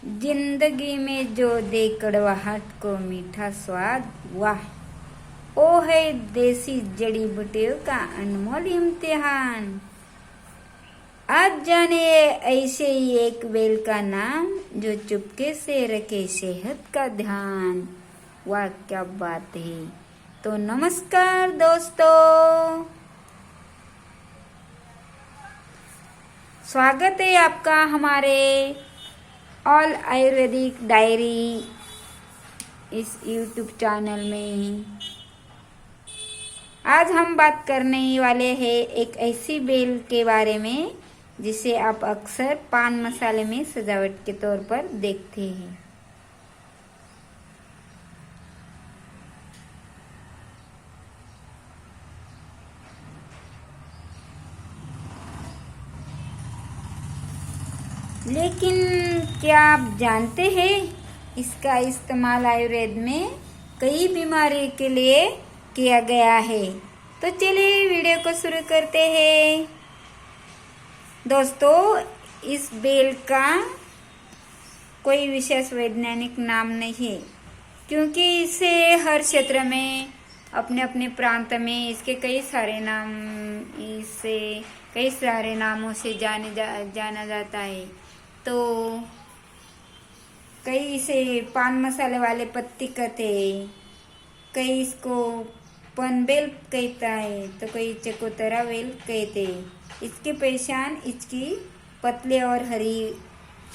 जिंदगी में जो दे कड़वाहट को मीठा स्वाद, वाह ओ है देसी जड़ी बूटियों का अनमोल इम्तिहान। आज जाने ऐसे ही एक बेल का नाम जो चुपके से रखे सेहत का ध्यान। वाह क्या बात है। तो नमस्कार दोस्तों, स्वागत है आपका हमारे ऑल आयुर्वेदिक डायरी इस यूट्यूब चैनल में। आज हम बात करने वाले हैं एक ऐसी बेल के बारे में जिसे आप अक्सर पान मसाले में सजावट के तौर पर देखते हैं। लेकिन क्या आप जानते हैं इसका इस्तेमाल आयुर्वेद में कई बीमारियों के लिए किया गया है। तो चलिए वीडियो को शुरू करते हैं। दोस्तों, इस बेल का कोई विशेष वैज्ञानिक नाम नहीं है, क्योंकि इसे हर क्षेत्र में अपने अपने प्रांत में इसके कई सारे नामों से जाना जाता है। तो कई इसे पान मसाले वाले पत्ती कहते हैं, कई इसको पनबेल कहता है, तो कई चकोतरा बेल कहते हैं। इसकी पहचान इसकी पतले और हरी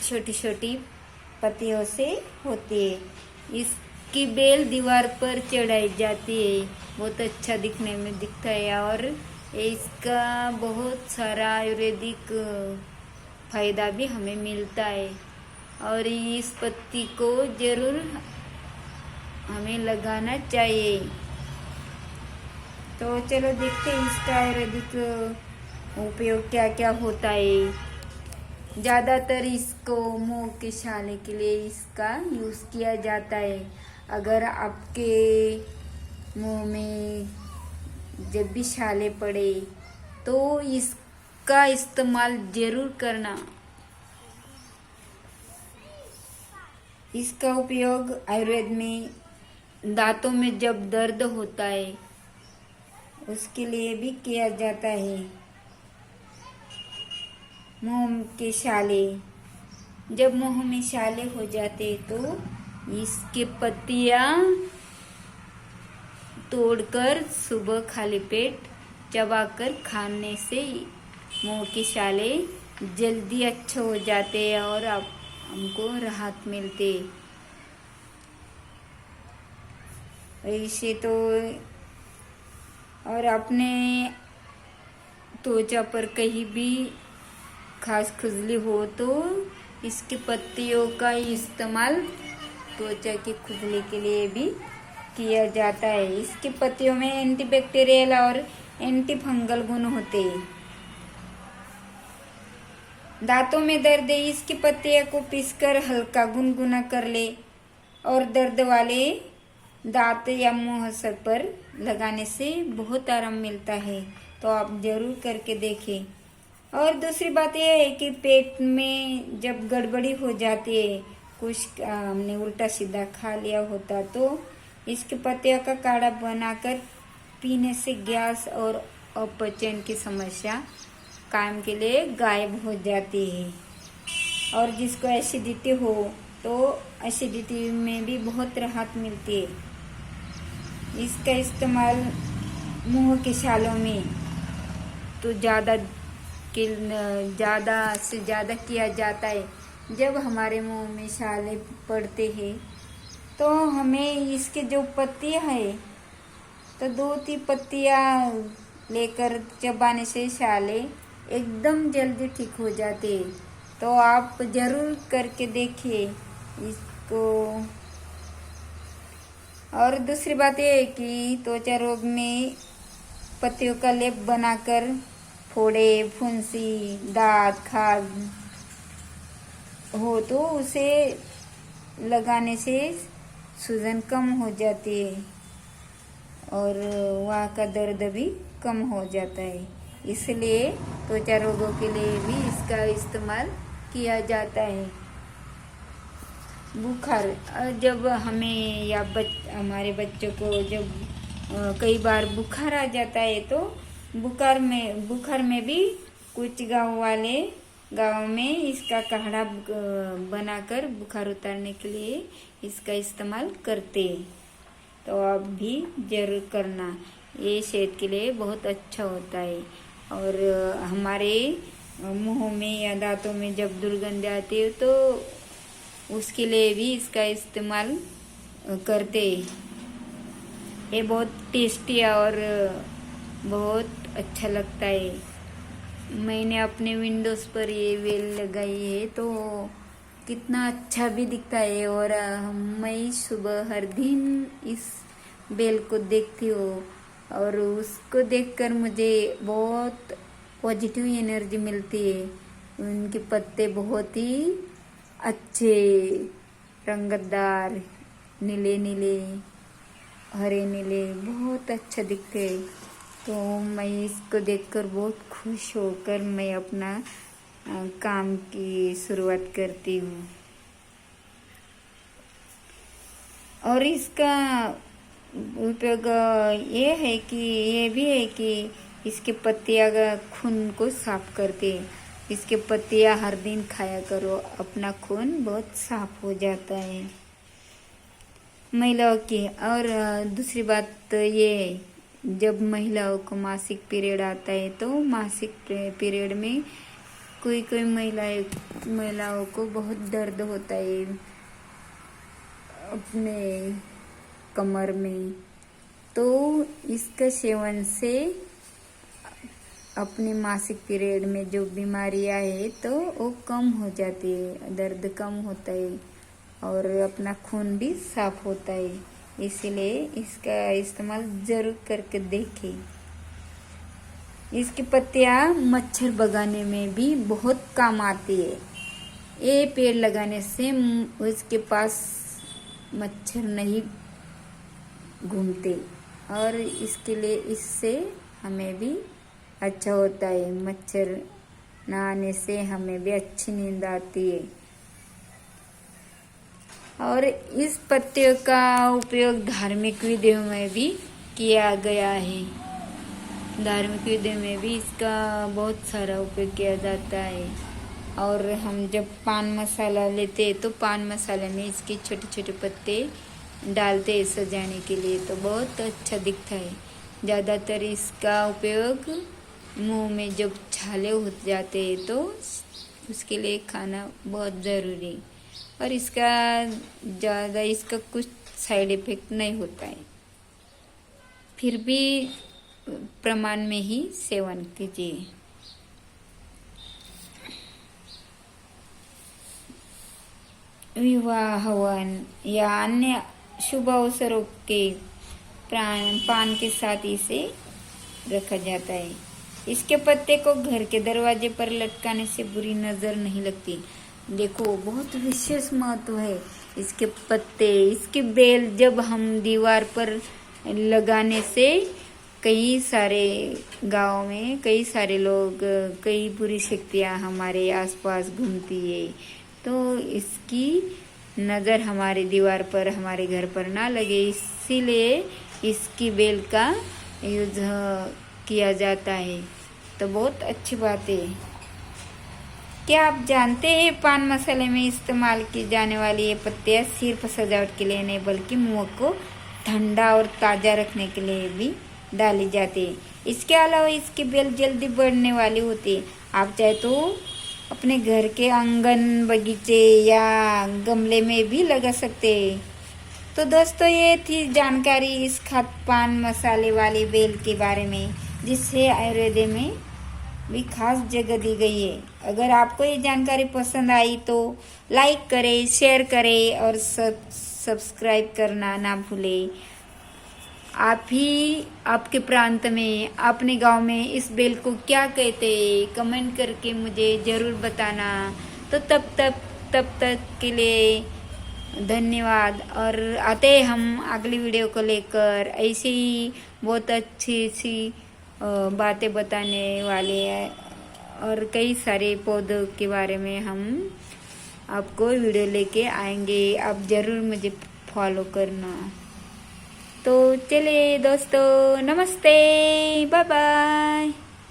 छोटी छोटी पत्तियों से होती है। इसकी बेल दीवार पर चढ़ाई जाती है, बहुत अच्छा दिखने में दिखता है और इसका बहुत सारा आयुर्वेदिक फायदा भी हमें मिलता है। और इस पत्ती को जरूर हमें लगाना चाहिए। तो चलो देखते हैं इसका आयुर्वेदिक उपयोग क्या क्या होता है। ज़्यादातर इसको मुंह के छाले के लिए इसका यूज़ किया जाता है। अगर आपके मुंह में जब भी छाले पड़े तो इसका इस्तेमाल जरूर करना। इसका उपयोग आयुर्वेद में दांतों में जब दर्द होता है उसके लिए भी किया जाता है। मुंह के छाले, जब मुंह में छाले हो जाते तो इसके पत्तियां तोड़कर सुबह खाली पेट चबाकर खाने से मुंह के छाले जल्दी अच्छे हो जाते हैं और हमको राहत मिलती। ऐसे तो और अपने त्वचा पर कहीं भी खास खुजली हो तो इसके पत्तियों का इस्तेमाल त्वचा की खुजली के लिए भी किया जाता है। इसकी पत्तियों में एंटीबैक्टीरियल और एंटी फंगल गुण होते हैं। दांतों में दर्द है, इसकी पत्तियों को पीसकर हल्का गुनगुना कर ले और दर्द वाले दांत या मुंह सर पर लगाने से बहुत आराम मिलता है। तो आप जरूर करके देखें। और दूसरी बात यह है कि पेट में जब गड़बड़ी हो जाती है, कुछ हमने उल्टा सीधा खा लिया होता, तो इसके पत्तियों का काढ़ा बनाकर पीने से गैस और अपचन की समस्या कायम के लिए गायब हो जाती है। और जिसको एसिडिटी हो तो एसिडिटी में भी बहुत राहत मिलती है। इसका इस्तेमाल मुंह के छालों में तो ज़्यादा से ज़्यादा किया जाता है। जब हमारे मुंह में छाले पड़ते हैं तो हमें इसके जो पत्तियां है तो 2-3 पत्तियां लेकर चबाने से छाले एकदम जल्दी ठीक हो जाते हैं। तो आप जरूर करके देखिए इसको। और दूसरी बात यह है कि त्वचा रोग में पत्तियों का लेप बनाकर फोड़े, फुंसी, दांत, खाज हो तो उसे लगाने से सूजन कम हो जाती है और वहाँ का दर्द भी कम हो जाता है। इसलिए त्वचा रोगों के लिए भी इसका इस्तेमाल किया जाता है। बुखार जब हमें या हमारे बच्चों को जब कई बार बुखार आ जाता है तो बुखार में भी कुछ गांव में इसका काढ़ा बनाकर बुखार उतारने के लिए इसका इस्तेमाल करते हैं। तो आप भी जरूर करना, ये सेहत के लिए बहुत अच्छा होता है। और हमारे मुंह में या दांतों में जब दुर्गंध आती है तो उसके लिए भी इसका इस्तेमाल करते हैं। ये बहुत टेस्टी और बहुत अच्छा लगता है। मैंने अपने विंडोज पर ये बेल लगाई है तो कितना अच्छा भी दिखता है। और मैं सुबह हर दिन इस बेल को देखती हूँ और उसको देखकर मुझे बहुत पॉजिटिव एनर्जी मिलती है। उनके पत्ते बहुत ही अच्छे, रंगतदार, नीले नीले, हरे नीले, बहुत अच्छा दिखते हैं। तो मैं इसको देखकर बहुत खुश होकर मैं अपना काम की शुरुआत करती हूँ। और इसका उपयोग ये भी है कि इसके पत्तियाँ खून को साफ करते हैं। इसके पत्तियाँ हर दिन खाया करो, अपना खून बहुत साफ हो जाता है महिलाओं की। और दूसरी बात तो ये, जब महिलाओं को मासिक पीरियड आता है तो मासिक पीरियड में कोई महिलाओं को बहुत दर्द होता है अपने कमर में, तो इसका सेवन से अपने मासिक पीरियड में जो बीमारियां है तो वो कम हो जाती है, दर्द कम होता है और अपना खून भी साफ होता है। इसीलिए इसका इस्तेमाल जरूर करके देखें। इसकी पत्तियां मच्छर भगाने में भी बहुत काम आती है। ये पेड़ लगाने से उसके पास मच्छर नहीं घूमते और इसके लिए इससे हमें भी अच्छा होता है। मच्छर ना आने से हमें भी अच्छी नींद आती है। और इस पत्तियों का उपयोग धार्मिक विधियों में भी किया गया है। धार्मिक विधियों में भी इसका बहुत सारा उपयोग किया जाता है। और हम जब पान मसाला लेते हैं तो पान मसाले में इसके छोटे छोटे पत्ते डालते हैं सजाने के लिए, तो बहुत अच्छा दिखता है। ज़्यादातर इसका उपयोग मुंह में जब छाले हो जाते हैं तो उसके लिए खाना बहुत ज़रूरी है। और इसका कुछ साइड इफेक्ट नहीं होता है, फिर भी प्रमाण में ही सेवन कीजिए। विवाह, हवन या अन्य शुभ अवसरों के पान के साथ इसे रखा जाता है। इसके पत्ते को घर के दरवाजे पर लटकाने से बुरी नजर नहीं लगती। देखो, बहुत विशेष महत्व है इसके पत्ते, इसकी बेल जब हम दीवार पर लगाने से कई सारे गांव में कई सारे लोग, कई बुरी शक्तियां हमारे आसपास घूमती है, तो इसकी नज़र हमारे दीवार पर, हमारे घर पर ना लगे, इसीलिए इसकी बेल का यूज किया जाता है। तो बहुत अच्छी बात है। क्या आप जानते हैं पान मसाले में इस्तेमाल की जाने वाली ये पत्तियां सिर्फ सजावट के लिए नहीं बल्कि मुंह को ठंडा और ताज़ा रखने के लिए भी डाली जाती है। इसके अलावा इसकी बेल जल्दी बढ़ने वाली होती है। आप चाहे तो अपने घर के आंगन, बगीचे या गमले में भी लगा सकते हैं। तो दोस्तों, ये थी जानकारी इस पान मसाले वाली बेल के बारे में, जिससे आयुर्वेद में भी खास जगह दी गई है। अगर आपको ये जानकारी पसंद आई तो लाइक करें, शेयर करें और सब्सक्राइब करना ना भूलें। आपके प्रांत में, अपने गांव में इस बेल को क्या कहते हैं, कमेंट करके मुझे ज़रूर बताना। तो तब तक के लिए धन्यवाद। और आते हैं हम अगली वीडियो को लेकर, ऐसे ही बहुत अच्छी सी बातें बताने वाले हैं और कई सारे पौधों के बारे में हम आपको वीडियो लेके आएंगे, आप ज़रूर मुझे फॉलो करना। तो चलिए दोस्तों, नमस्ते, बाय बाय।